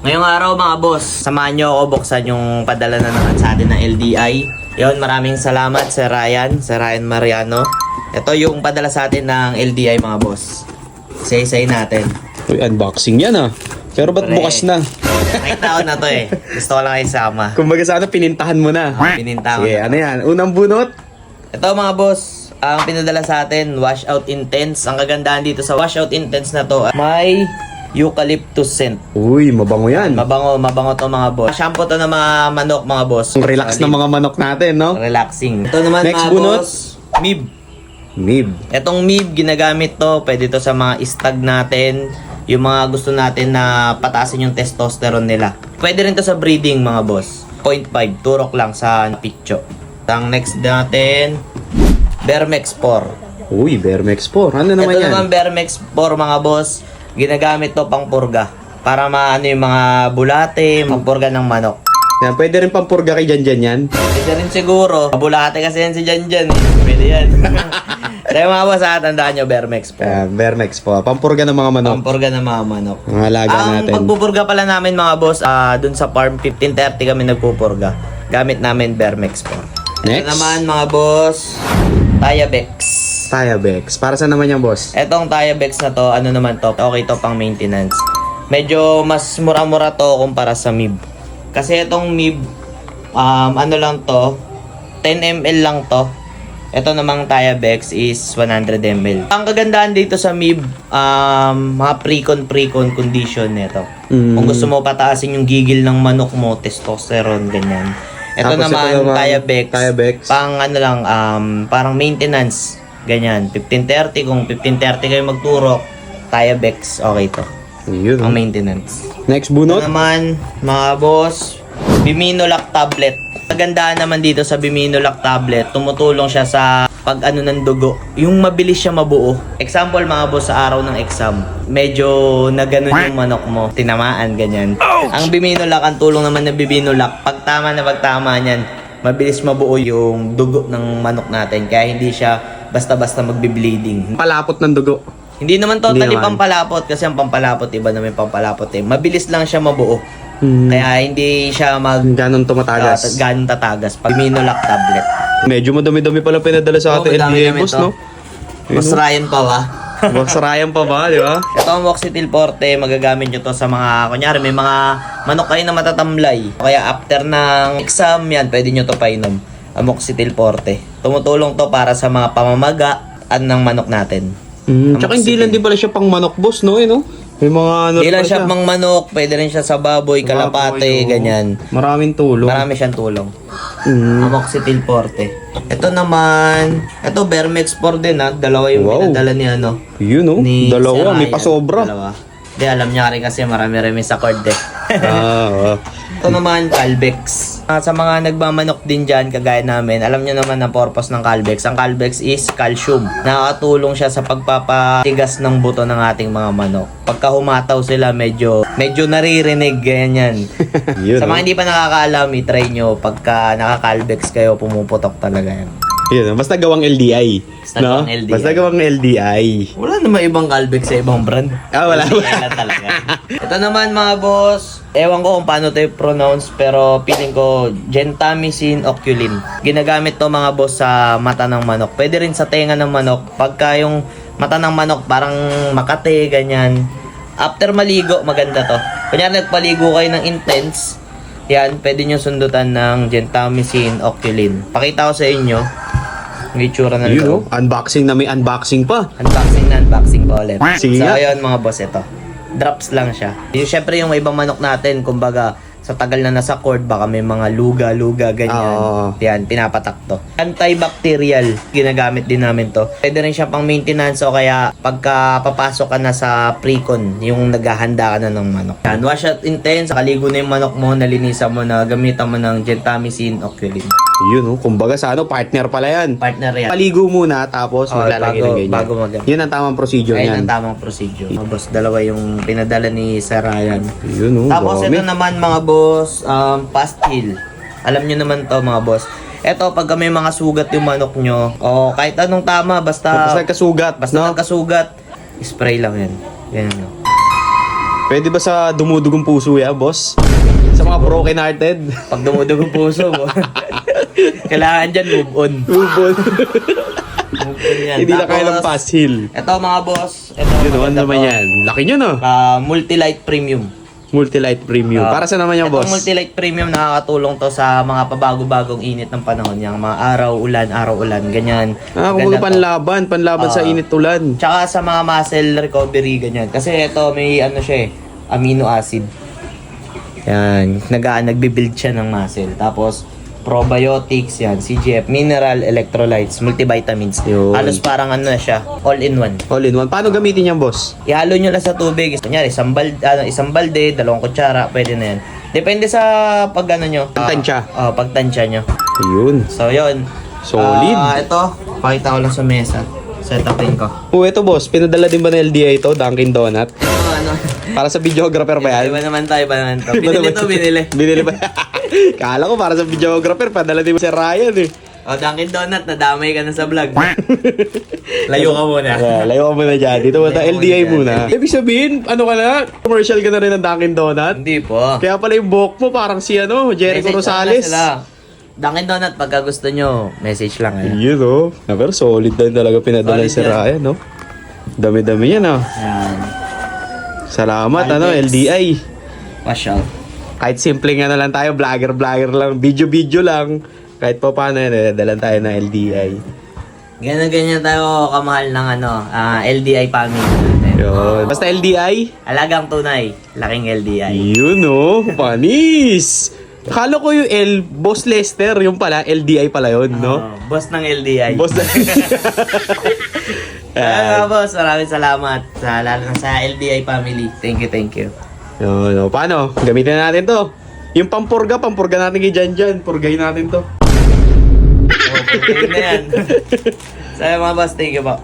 Ngayong araw mga boss, samahan nyo ako buksan yung padala na naman sa atin ng LDI. Yon, maraming salamat Sir Ryan Mariano. Ito yung padala sa atin ng LDI mga boss. Say natin. Uy, unboxing yan ah. Pero ba't bukas na? Nakita ko na to eh. Gusto ko lang isama. Kumbaga sana pinintahan mo na. Pininta ko Sige, na. ano yan? Unang bunot? Ito mga boss, ang pinadala sa atin, Washout Intense. Ang kagandahan dito sa Washout Intense na to, may eucalyptus scent. Uy, mabango yan. Mabango to mga boss. Shampoo to ng mga manok mga boss. Ang relax ng mga manok natin, no? Relaxing. Ito naman Next mga bunot. boss, Mib. Mib. Etong Mib, ginagamit to, pwede to sa mga stag natin, yung mga gusto natin na pataasin yung testosterone nila. Pwede rin to sa breeding mga boss. 0.5, turok lang sa pitcho. Ang next natin, Bermex 4. Uy, Bermex 4. Ano naman Ito yan? naman Bermex 4 mga boss, ginagamit to pang purga. Para maano yung mga bulate, purga ng manok. Yan, pwede rin pampurga kay Janjan yan. Pwede rin siguro. Bulate kasi yan si Janjan. Pwede yan. Kaya mga boss, tandaan nyo, Bermex 4. Bermex 4. Pampurga ng mga manok. Pampurga ng mga manok. Mga alaga Ang natin. pagpupurga pala namin mga boss, dun sa farm 1530 kami nagpupurga. Gamit namin Bermex 4. Next. Ito naman mga boss, Tayabex. Tayabex. Para saan naman yan, boss? Etong Tayabex na to, ano naman to, okay to pang maintenance. Medyo mas mura-mura to kumpara sa Mib. Kasi itong Mib, ano lang to, 10 ml lang to. Ito namang Tayabex is 100 ml. Ang kagandahan dito sa Mib, mga pre-con condition nito. Kung gusto mo pataasin yung gigil ng manok mo, testosterone, ganyan. Ito Tapos naman, ito naman, Tayabex. Tayabex. Pang ano lang, parang maintenance. Ganyan. 1530, kung 1530 kayo magturok, Tayabex, okay to. Yun. Ang maintenance. Next Ito bunot? naman, mga boss, Biminolac tablet. Magandaan naman dito sa Biminolac tablet, tumutulong siya sa pag ano ng dugo. Yung mabilis siya mabuo. Example mga boss, sa araw ng exam, medyo naganon yung manok mo, tinamaan, ganyan. Ang Biminolac, ang tulong naman ng Biminolac, pag tama niyan, mabilis mabuo yung dugo ng manok natin. Kaya hindi siya basta-basta magbi-bleeding. Palapot ng dugo. Hindi naman totally Hindi naman. pampalapot kasi ang pampalapot iba naman yung pampalapot eh. Mabilis lang siya mabuo. Kaya hindi siya Ganon tumatagas. ganun tatagas. Pag Biminolac tablet. Medyo madami-dami pala pinadala sa atin. LDA, boss, no? Mas Ryan pa ba? Boss Ryan pa ba, di ba? Ito ang Moxitil Forte, magagamit nyo to sa mga, kunyari may mga manok kayo na matatamlay. Kaya after ng exam yan, pwede nyo to painom. Ang Moxitil Forte. Tumutulong to para sa mga pamamagaan ng manok natin. Tsaka hindi lang din pala siya pang manok, boss, no? No? May mga ano Hindi lang pa siya pang manok, pwede rin siya sa baboy, kalapate, Baboy, oo. ganyan. Maraming tulong. Marami siyang tulong. Mm. Amoxicillin Forte. Ito naman, ito Bermex 4 din ha. Dalawa yung Wow. pinadala ni ano. Yun, no? Ni Dalawa, Sir may Ryan. pasobra. Dalawa. Di, alam niya rin kasi marami-rami sa cord eh. Oo. Ito naman, Calbex. Sa mga nagmamanok din dyan, kagaya namin, alam nyo naman ang purpose ng Calbex. Ang Calbex is calcium. Nakakatulong siya sa pagpapatigas ng buto ng ating mga manok. Pagka humataw sila, medyo naririnig, ganyan. Yun, Sa mga no? hindi pa nakakaalam, i-try nyo. Pagka naka-Calbex kayo, pumuputok talaga yan. Yun, no? Basta gawang LDI. Basta gawang LDI. Basta gawang LDI. Wala naman ibang Calbex sa ibang brand. Wala. Lang talaga. Ito naman mga boss, ewan ko kung paano ito i-pronounce, pero feeling ko Gentamicin oculin. Ginagamit to mga boss sa mata ng manok. Pwede rin sa tenga ng manok. Pagka yung mata ng manok parang makate, ganyan. After maligo, maganda to. Kunyari nagpaligo kayo ng intense, yan, pwede nyo sundutan ng Gentamicin oculin. Pakita ko sa inyo yung itsura ng Yun, no? loob. Unboxing na may unboxing pa. Unboxing pa ulit. Sige So, nga. ayun mga boss, ito. Drops lang siya. Yung, syempre, yung ibang manok natin, kumbaga, sa tagal na nasa cord, baka may mga luga, ganyan. Oo. Yan, pinapatak to. Antibacterial, ginagamit din namin to. Pwede rin siya pang maintenance o kaya pagka papasok ka na sa pre-con, yung naghahanda ka na ng manok. Yan, wash out intense, kaligo na yung manok mo, nalinisan mo na, gamitan mo ng Gentamicin oculin. Yun, no? Kumbaga sa ano, partner pala yan. Partner yan. Paligo muna, tapos maglalagay ng ganyan. bago mag- Yun ang tamang procedure Ayun niyan. ang tamang procedure. Mga boss, dalawa yung pinadala ni Sir Ryan. Yun, no? Tapos dami. ito naman mga boss, pastil. Alam nyo naman to mga boss. Ito, pag may mga sugat yung manok nyo, o kahit anong tama, Basta basta nagkasugat, no? nagkasugat, spray lang yan. Ganyan no. Pwede ba sa dumudugong puso ya, boss? Sa mga broken hearted? Pag dumudugong puso mo, kailangan dyan move on. Move on. Move on yan. Hindi na kaya ng Tapos, pass hill. ito mga boss. Ito, Yun, ano maganda naman to. yan? Laki nyo, no? Multi-light premium. Multi-light premium. Para sa naman yan, boss? Itong multi-light premium nakakatulong to sa mga pabago-bagong init ng panahon. Yung mga araw-ulan, ganyan. Kumbaga Ganda to. panlaban sa init ulan. Tsaka sa mga muscle recovery, ganyan. Kasi ito, may ano siya amino acid. Yan. Nagbe-build siya ng muscle. Tapos, probiotics, yan. CGF, mineral, electrolytes, multivitamins. Yun. Halos parang ano na siya, all-in-one. All in one. Paano gamitin yan, boss? Ihalo nyo lang sa tubig. Kunyari, isang balde, 2 kutsara, pwede na yan. Depende sa pag ano nyo. Pagtansya. Pagtansya nyo. Ayun. So, yun. Solid. Ito, pakita ko lang sa mesa. Setupin ko. Ito, boss. Pinadala din ba ng LDA ito? Dunkin Donut? Ano? Para sa videographer ba yan? Iba naman to. Iba Binili naman to, binili. Binili ba? Kala ko para sa videographer. Padala din mo si Ryan eh. Dunkin Donut, nadamay ka na sa vlog. Layo ka muna. Layo ka muna dyan. Dito muna Layo ka LDA muna muna. Ibig sabihin, ano ka na? Commercial ka na rin ng Dunkin Donut? Hindi po. Kaya pala yung buhok mo parang si Jericho Message Rosales. lang na sila. Dunkin Donut, pagka gusto nyo, message lang. Yun oh. Pero solid din talaga pinadala Solid si yan. Ryan, no? Dami-dami yan, oh. Ayan. Salamat, Aldex. LDI. Watch out. Kahit simple nga na lang tayo, vlogger lang, video lang. Kahit pa paano yan, dalan tayo ng LDI. Ganyan tayo kamahal ng LDI family. Yun. Basta LDI, Alagang tunay, laking LDI. yun oh, panis! Akala ko yung Boss Lester, yung pala, LDI pala yun, no? Boss ng LDI. Boss na... Kaya boss, maraming salamat lalo na sa LDI family. Thank you. Yun, no. Paano? Gamitin na natin to. Yung pampurga natin kay Janjan. Purgayin natin to. Okay na yan. Sa mga boss, thank you po.